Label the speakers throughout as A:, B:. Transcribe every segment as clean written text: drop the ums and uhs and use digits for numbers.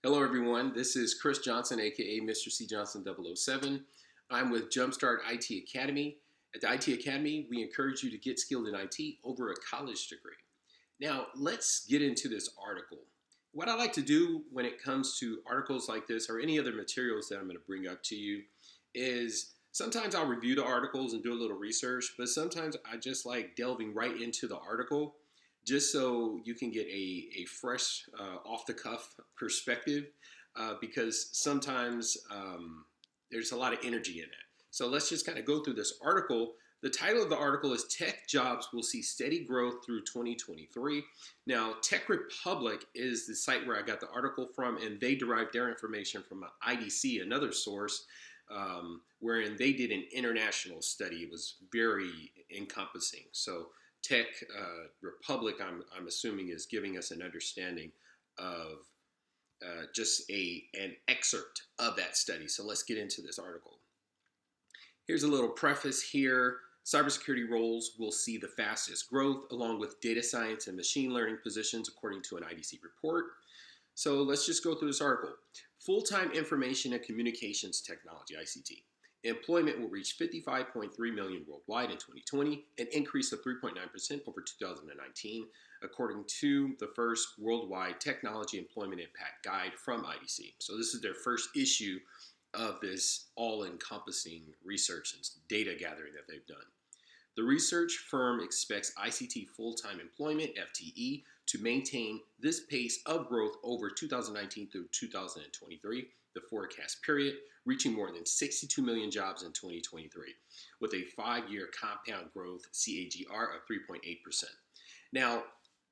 A: Hello, everyone. This is Chris Johnson, aka Mr. C. Johnson 007. I'm with JumpStart IT Academy. At the IT Academy, we encourage you to get skilled in IT over a college degree. Now, let's get into this article. What I like to do when it comes to articles like this or any other materials that I'm going to bring up to you is sometimes I'll review the articles and do a little research, but sometimes I just like delving right into the article just so you can get a fresh, off the cuff perspective because sometimes there's a lot of energy in that. So let's just kind of go through this article. The title of the article is Tech Jobs Will See Steady Growth Through 2023. Now, Tech Republic is the site where I got the article from, and they derived their information from IDC, another source, wherein they did an international study. It was very encompassing. So Tech Republic, I'm assuming, is giving us an understanding of just an excerpt of that study. So let's get into this article. Here's a little preface here. Cybersecurity roles will see the fastest growth, along with data science and machine learning positions, according to an IDC report. So let's just go through this article. Full-time information and communications technology, ICT. Employment will reach 55.3 million worldwide in 2020, an increase of 3.9% over 2019, according to the first worldwide technology employment impact guide from IDC. So this is their first issue of this all-encompassing research and data gathering that they've done. The research firm expects ICT full-time employment, FTE, to maintain this pace of growth over 2019 through 2023, the forecast period, reaching more than 62 million jobs in 2023, with a 5-year compound growth CAGR of 3.8%. Now,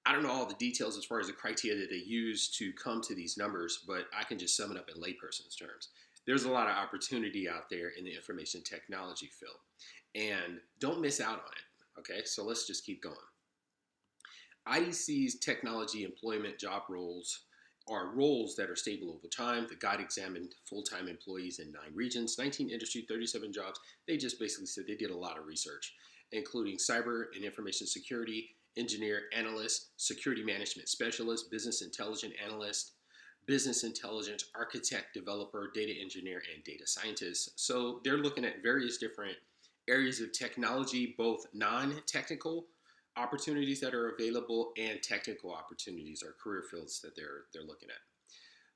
A: I don't know all the details as far as the criteria that they use to come to these numbers, but I can just sum it up in layperson's terms. There's a lot of opportunity out there in the information technology field, and don't miss out on it. Okay, so let's just keep going. IDC's technology employment job roles are roles that are stable over time. The guide examined full-time employees in 9 regions, 19 industry, 37 jobs. They just basically said they did a lot of research, including cyber and information security, engineer, analyst, security management specialist, business intelligence analyst, business intelligence architect, developer, data engineer, and data scientist. So they're looking at various different areas of technology, both non-technical opportunities that are available and technical opportunities or career fields that they're looking at.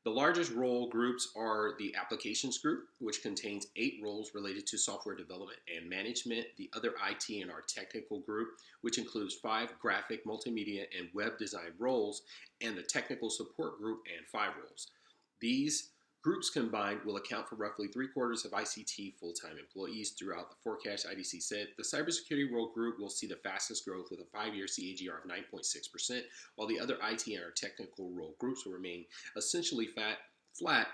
A: The largest role groups are the applications group, which contains 8 roles related to software development and management, the other IT and our technical group, which includes 5 graphic, multimedia, and web design roles, and the technical support group and 5 roles. These groups combined will account for roughly 3/4 of ICT full-time employees throughout the forecast. IDC said the cybersecurity role group will see the fastest growth with a 5-year CAGR of 9.6%, while the other IT and our technical role groups will remain essentially flat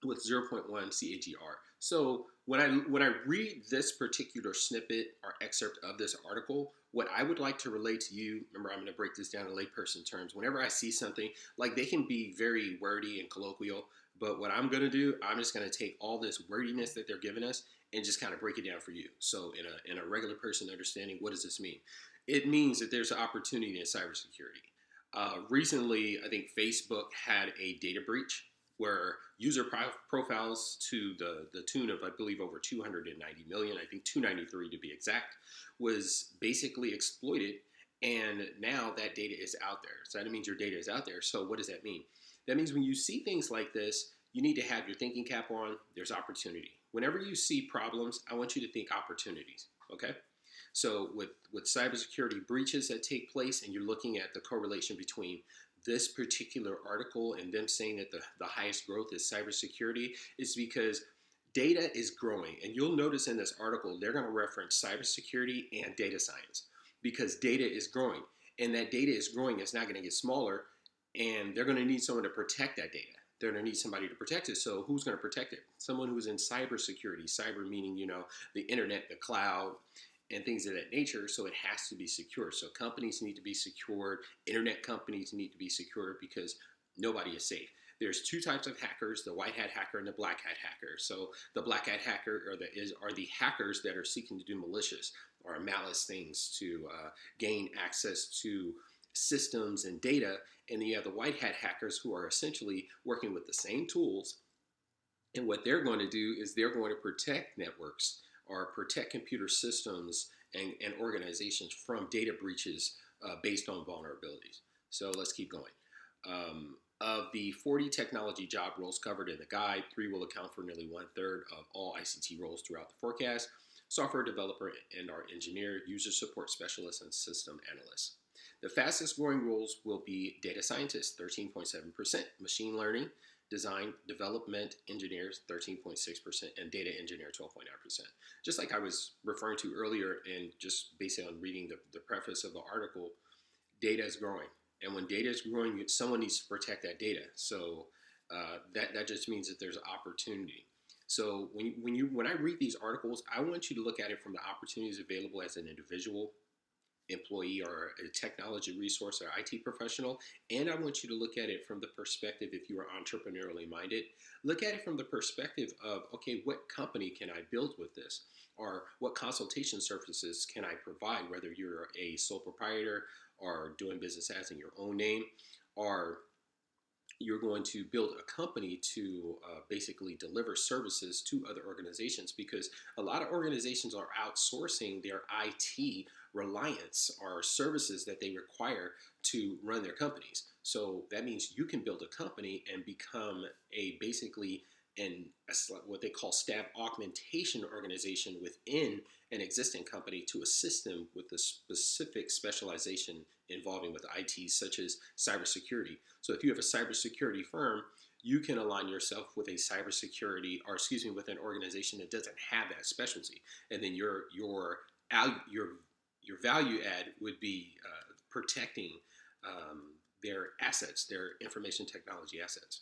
A: with 0.1 CAGR. So when I read this particular snippet or excerpt of this article, what I would like to relate to you, remember I'm going to break this down in layperson terms. Whenever I see something, like they can be very wordy and colloquial, but what I'm going to do, I'm just going to take all this wordiness that they're giving us and just kind of break it down for you. So in a regular person understanding, what does this mean? It means that there's an opportunity in cybersecurity. Recently, I think Facebook had a data breach where user profiles to the tune of, I believe, over 290 million, I think 293 to be exact, was basically exploited. And now that data is out there. So that means your data is out there. So what does that mean? That means when you see things like this, you need to have your thinking cap on. There's opportunity. Whenever you see problems, I want you to think opportunities, okay? So with cybersecurity breaches that take place, and you're looking at the correlation between this particular article and them saying that the highest growth is cybersecurity, is because data is growing. And you'll notice in this article, they're going to reference cybersecurity and data science because data is growing. And that data is growing. It's not going to get smaller. And they're going to need someone to protect that data. They're going to need somebody to protect it. So who's going to protect it? Someone who's in cybersecurity. Cyber meaning, the internet, the cloud, and things of that nature. So it has to be secure. So companies need to be secured. Internet companies need to be secured because nobody is safe. There's 2 types of hackers, the white hat hacker and the black hat hacker. So the black hat hacker are the hackers that are seeking to do malicious or malice things to gain access to systems and data, and then you have the white hat hackers who are essentially working with the same tools. And what they're going to do is they're going to protect networks or protect computer systems and organizations from data breaches based on vulnerabilities. So let's keep going. Of the 40 technology job roles covered in the guide, 3 will account for nearly 1/3 of all ICT roles throughout the forecast: software developer and our engineer, user support specialist, and system analyst. The fastest growing roles will be data scientist, 13.7%, machine learning, design, development engineers, 13.6%, and data engineer, 12.9%. Just like I was referring to earlier, and just based on reading the preface of the article, data is growing. And when data is growing, someone needs to protect that data. So that just means that there's opportunity. So when I read these articles, I want you to look at it from the opportunities available as an individual, employee, or a technology resource or IT professional. And I want you to look at it from the perspective, if you are entrepreneurially minded, look at it from the perspective of, okay, what company can I build with this? Or what consultation services can I provide, whether you're a sole proprietor or doing business as in your own name, or you're going to build a company to basically deliver services to other organizations, because a lot of organizations are outsourcing their IT reliance or services that they require to run their companies. So that means you can build a company and become a basically what they call staff augmentation organization within an existing company to assist them with the specific specialization involving with IT, such as cybersecurity. So if you have a cybersecurity firm, you can align yourself with a cybersecurity, or excuse me, with an organization that doesn't have that specialty, and then your value add would be protecting their assets, their information technology assets.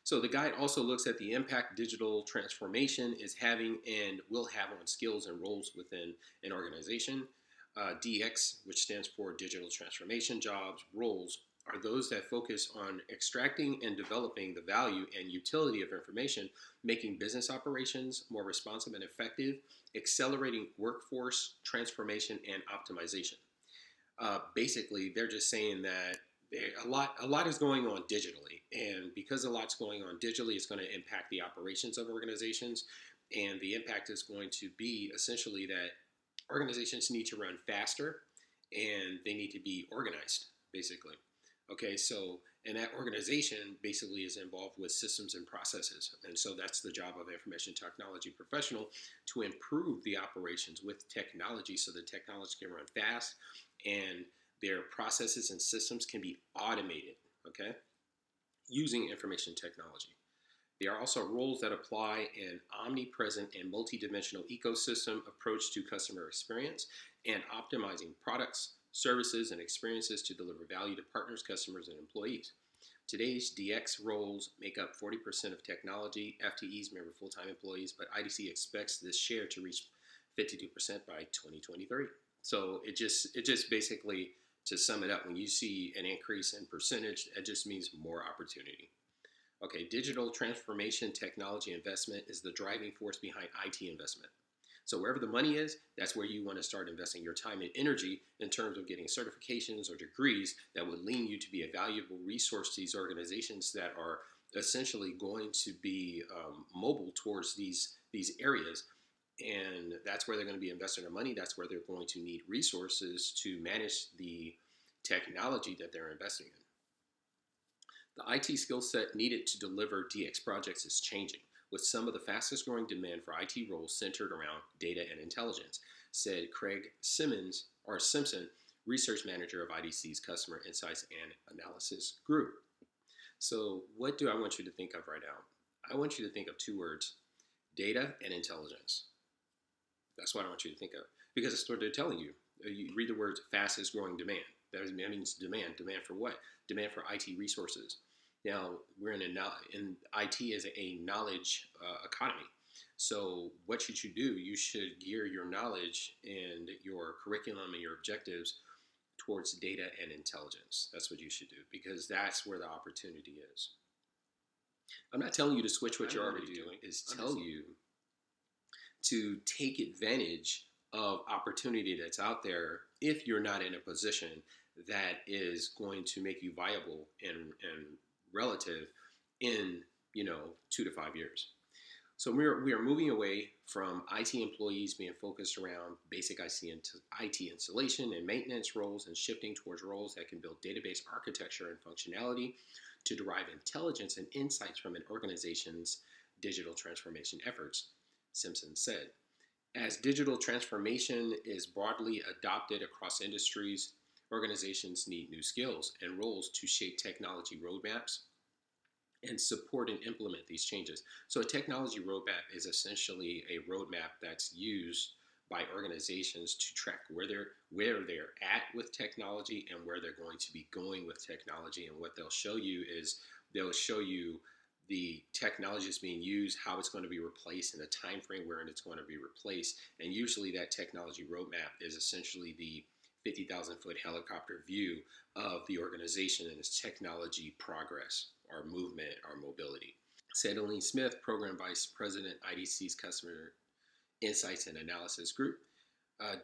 A: So the guide also looks at the impact digital transformation is having and will have on skills and roles within an organization. DX, which stands for digital transformation jobs, roles, are those that focus on extracting and developing the value and utility of information, making business operations more responsive and effective, accelerating workforce transformation and optimization. Basically, they're just saying that a lot is going on digitally, and because a lot's going on digitally, it's going to impact the operations of organizations, and the impact is going to be essentially that organizations need to run faster and they need to be organized, basically. Okay, so, and that organization basically is involved with systems and processes, and so that's the job of information technology professional, to improve the operations with technology so the technology can run fast and their processes and systems can be automated, okay, using information technology. There are also roles that apply an omnipresent and multidimensional ecosystem approach to customer experience and optimizing products, services, and experiences to deliver value to partners, customers, and employees. Today's DX roles make up 40% of technology FTEs, member full-time employees, but IDC expects this share to reach 52% by 2023. So it just basically, to sum it up, when you see an increase in percentage, it just means more opportunity. Okay, digital transformation technology investment is the driving force behind IT investment. So wherever the money is, that's where you want to start investing your time and energy in terms of getting certifications or degrees that would lean you to be a valuable resource to these organizations that are essentially going to be mobile towards these areas. And that's where they're going to be investing their money. That's where they're going to need resources to manage the technology that they're investing in. The IT skill set needed to deliver DX projects is changing, with some of the fastest growing demand for IT roles centered around data and intelligence, said Craig Simpson, research manager of IDC's Customer Insights and Analysis Group. So what do I want you to think of right now? I want you to think of 2 words: data and intelligence. That's what I want you to think of, because it's what they're telling you. You read the words fastest growing demand. That means demand. Demand for what? Demand for IT resources. Now, we're in IT is a knowledge economy. So what should you do? You should gear your knowledge and your curriculum and your objectives towards data and intelligence. That's what you should do, because that's where the opportunity is. I'm not telling you to switch what you're already doing. Is tell you to take advantage of opportunity that's out there if you're not in a position that is going to make you viable and relative in 2 to 5 years. So we are moving away from IT employees being focused around basic IT installation and maintenance roles, and shifting towards roles that can build database architecture and functionality to derive intelligence and insights from an organization's digital transformation efforts, Simpson said. As digital transformation is broadly adopted across industries, organizations need new skills and roles to shape technology roadmaps and support and implement these changes. So a technology roadmap is essentially a roadmap that's used by organizations to track where they're at with technology and where they're going to be going with technology. And what they'll show you is they'll show you the technology is being used, how it's going to be replaced, and the time frame wherein it's going to be replaced. And usually that technology roadmap is essentially the 50,000 foot helicopter view of the organization and its technology progress or movement or mobility. Said Aline Smith, Program Vice President, IDC's Customer Insights and Analysis Group.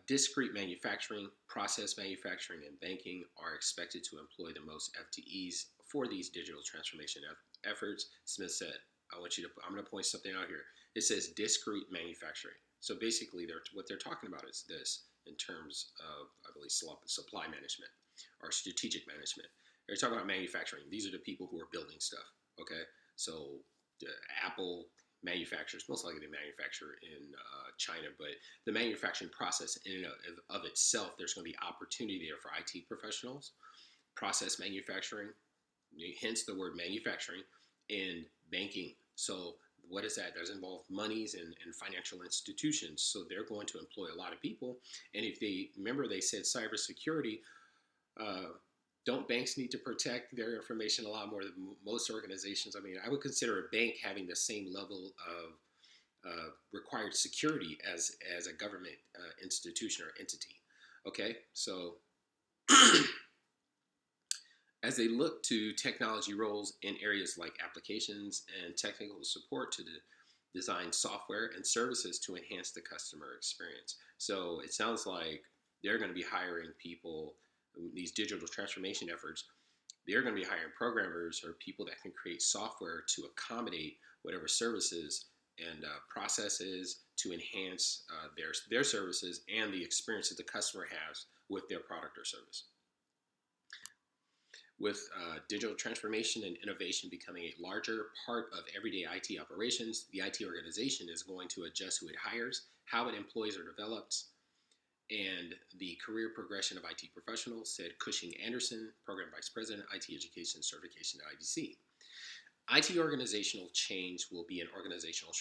A: Discrete manufacturing, process manufacturing, and banking are expected to employ the most FTEs for these digital transformation efforts, Smith said. I'm going to point something out here. It says discrete manufacturing. So basically, what they're talking about is this in terms of, I believe, supply management or strategic management. They're talking about manufacturing. These are the people who are building stuff. Okay, so Apple manufacturers, most likely they manufacture in China, but the manufacturing process in and of itself, there's going to be opportunity there for IT professionals. Process manufacturing, hence the word manufacturing, and banking. So what is that? Does involve monies and financial institutions. So they're going to employ a lot of people. And if they remember, they said cybersecurity. Don't banks need to protect their information a lot more than most organizations? I mean, I would consider a bank having the same level of required security as a government institution or entity. Okay, so as they look to technology roles in areas like applications and technical support to design software and services to enhance the customer experience. So it sounds like they're going to be hiring people, these digital transformation efforts, they're going to be hiring programmers or people that can create software to accommodate whatever services and processes to enhance their services and the experience that the customer has with their product or service. With digital transformation and innovation becoming a larger part of everyday IT operations, the IT organization is going to adjust who it hires, how it employees are developed, and the career progression of IT professionals, said Cushing Anderson, Program Vice President, IT Education Certification at IDC. IT organizational change will be an organizational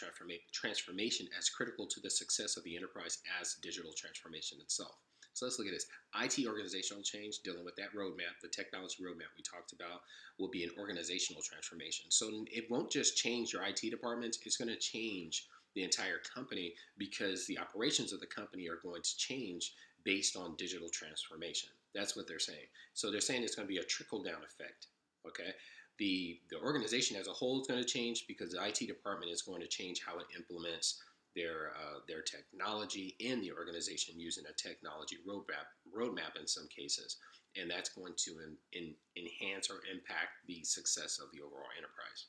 A: transformation as critical to the success of the enterprise as digital transformation itself. So let's look at this. IT organizational change, dealing with that roadmap, the technology roadmap we talked about, will be an organizational transformation. So it won't just change your IT department, it's going to change the entire company because the operations of the company are going to change based on digital transformation. That's what they're saying. So they're saying it's going to be a trickle-down effect, okay? The organization as a whole is going to change because the IT department is going to change how it implements their technology in the organization using a technology roadmap in some cases, and that's going to enhance or impact the success of the overall enterprise.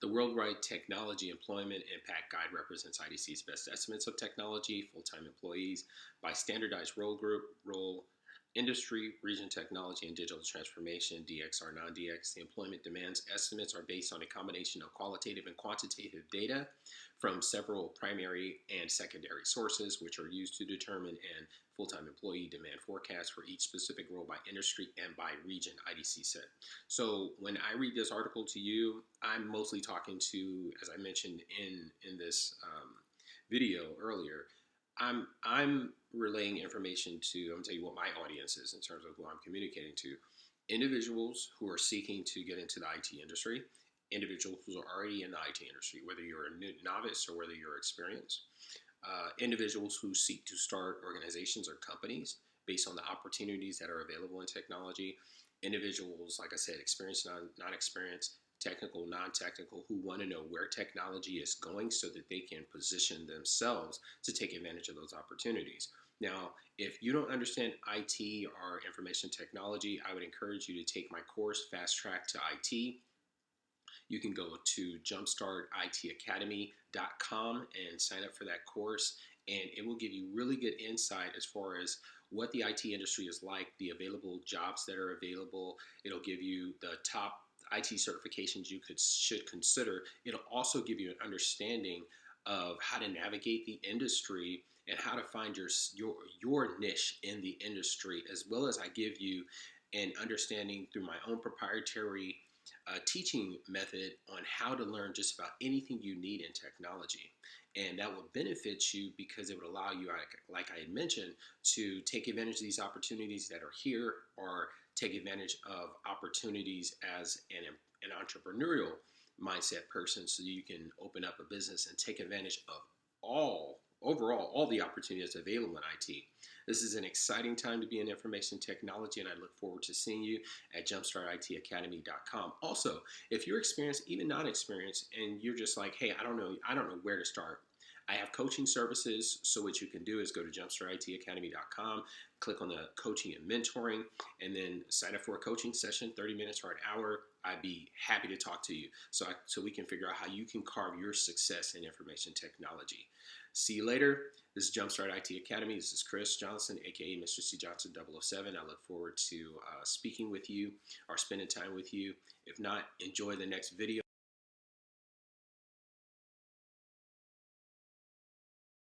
A: The Worldwide Technology Employment Impact Guide represents IDC's best estimates of technology full-time employees by standardized role, industry, region, technology, and digital transformation, DX or non-DX. The employment demands estimates are based on a combination of qualitative and quantitative data from several primary and secondary sources, which are used to determine an full-time employee demand forecast for each specific role by industry and by region, IDC said. So when I read this article to you, I'm mostly talking to, as I mentioned in this video earlier, I'm relaying information to, I'm going to tell you what my audience is in terms of who I'm communicating to. Individuals who are seeking to get into the IT industry, individuals who are already in the IT industry, whether you're a novice or whether you're experienced, individuals who seek to start organizations or companies based on the opportunities that are available in technology, individuals, like I said, experienced, non-experienced, technical, non-technical, who want to know where technology is going so that they can position themselves to take advantage of those opportunities. Now, if you don't understand IT or information technology, I would encourage you to take my course, Fast Track to IT. You can go to JumpStartITAcademy.com and sign up for that course, and it will give you really good insight as far as what the IT industry is like, the available jobs that are available. It'll give you the top IT certifications you should consider. It'll also give you an understanding of how to navigate the industry and how to find your niche in the industry, as well as I give you an understanding through my own proprietary teaching method on how to learn just about anything you need in technology. And that will benefit you because it would allow you, like I had mentioned, to take advantage of these opportunities that are here, or take advantage of opportunities as an entrepreneurial mindset person, so you can open up a business and take advantage of all the opportunities available in IT. This is an exciting time to be in information technology, and I look forward to seeing you at JumpStartITAcademy.com. Also, if you're experienced, even not experienced, and you're just like, hey, I don't know where to start, I have coaching services. So what you can do is go to JumpStartITAcademy.com, click on the coaching and mentoring, and then sign up for a coaching session, 30 minutes or an hour. I'd be happy to talk to you so we can figure out how you can carve your success in information technology. See you later. This is Jumpstart IT Academy. This is Chris Johnson, aka Mr. C. Johnson 007. I look forward to speaking with you or spending time with you. If not, enjoy the next video.